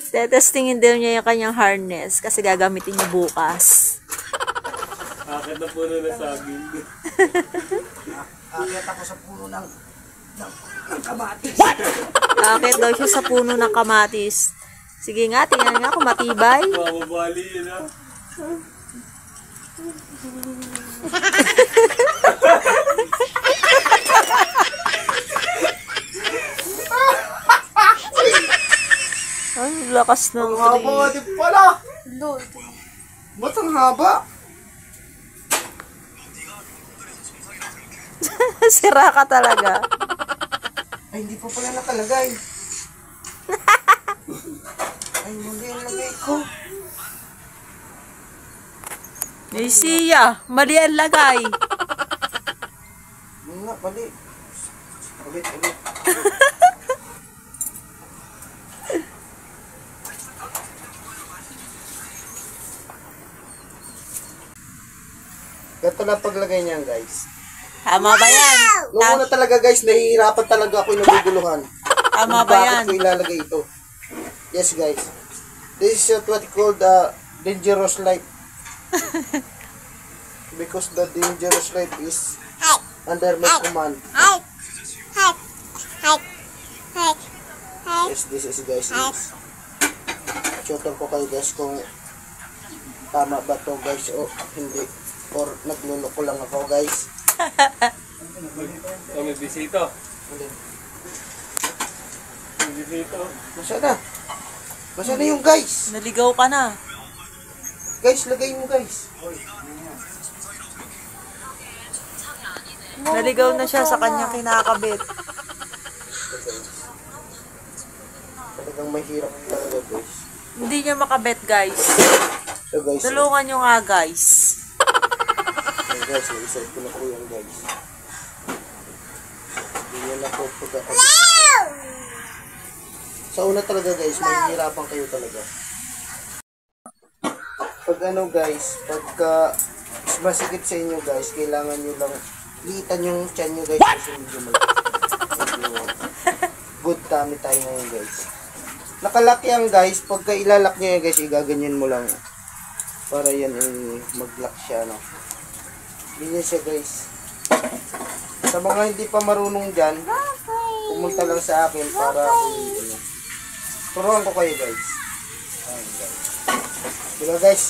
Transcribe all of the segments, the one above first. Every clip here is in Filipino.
Tetestingin daw niya yung kanyang harness kasi gagamitin niya bukas. Akit na puno na saging. Akit ako sa puno ng kamatis. Akit daw siya sa puno ng kamatis. Sige nga, tingnan nga kung matibay. Mamabali yun ah. Ang lakas ng Ang haba nga din pala. Ba't ang haba? Sira ka talaga. Ay, hindi pa pala nakalagay. Ay, mali ang lagay ko. Ay, siya. Mali ang lagay. Yun nga, mali. Ulit. Ganito na paglagay niyan, guys. Tama ba yan? Noong una talaga, guys, nahihirapan talaga ako yung naguguluhan. Tama ba yan? Bakit ko ilalagay ito? Yes, guys. This is what we call the dangerous light. Because the dangerous light is under my command. Yes, this is, guys. Tutor ko kayo, guys, kung tama ba to, guys, o hindi. Or nagluloko lang ako, guys. Oh, may bisito. May bisito. Basta na yung guys. Naligaw ka na. Guys, lagay mo, guys. Naligaw na siya sa kanyang kinakabit. Talagang mahirap talaga, guys. Hindi niya makabet, guys. So, guys, Tulungan niyo nga, guys. guys, i-set ko na po yan, guys. Hindi nyo na po pagkakabit. Sa una talaga, guys, mahihirapan kayo talaga. Pag ano, guys, pagka masikip sa inyo, guys, kailangan nyo lang liitan yung tiyan nyo, guys, kasi medyo good tummy tayo ngayon, guys. Nakalak yan, guys. Pagka ilalak nyo yan, guys, igaganyan mo lang para yan mag-lock siya, no? Ganyan siya, guys. Sa mga hindi pa marunong dyan, pumunta lang sa akin para turuan ko kayo, guys. Ayan, guys. Diba, guys?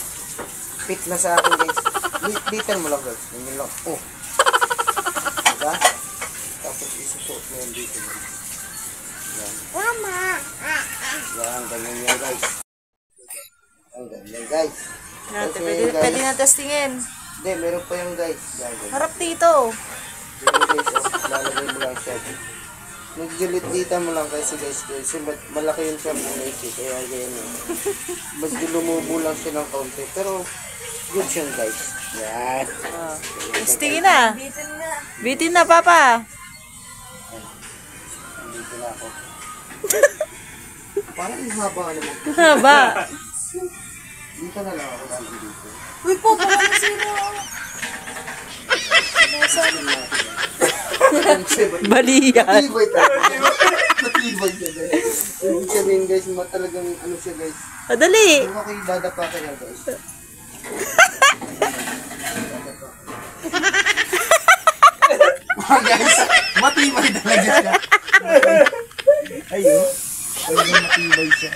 Fit na sa akin, guys. Litan mo lang, guys. Ganyan lang. Oh. Diba? Tapos isusuot mo yan dito. Yan. Yan, ganyan yan, guys. Yan, ganyan, guys. Pwede na testingin. Hindi, meron pa yung guys. Harap dito. Yung guys, lalagay mo lang siya. Nagjulit-dita mo lang kasi guys. Kasi malaki yung siya mo guys. Kaya ganyan. Mas lumubo lang siya ng kaunti. Pero good siya guys. Yan. Testingin na. Bitin na, Papa. Dito na ako. Parang yung haba naman. Haba. Dito na lang ako dahil dito. Uy po, parang sino. Bali yan. Matibay tayo. Matibay siya guys. Ibig sabihin guys, talagang ano siya guys. Dali. Kung ako'y dadapa ka na guys. Guys, matibay talaga siya. Ayun. Talagang matibay siya.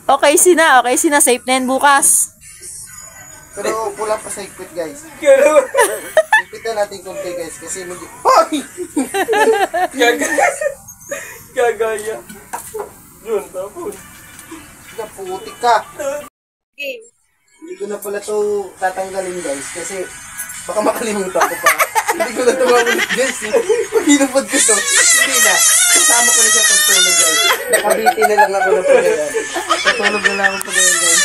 Okay, sina. Safe na yan bukas. Pero pula pa sa ikpit guys. Ikpit na natin konti guys kasi medyo... Hoy! Gagaya. Yun, tapos. Naputik ka. Game. Hindi ko na pala to tatanggalin guys kasi baka makalimutan ko pa. Hindi ko na tumawulit guys. Pag hinupad ko to, hindi na. Kasama ko na siya pagtulog guys. Nakabiti na lang ako na pala yan. Patulog na lang ako pala yan guys.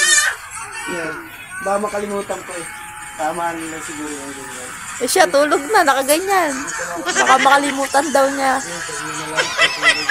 Yan. Baka makalimutan ko eh. Tamaan na siguro yung ganyan. Eh siya, tulog na, nakaganyan. Baka makalimutan daw niya. Yan, pag yun na lang patulog.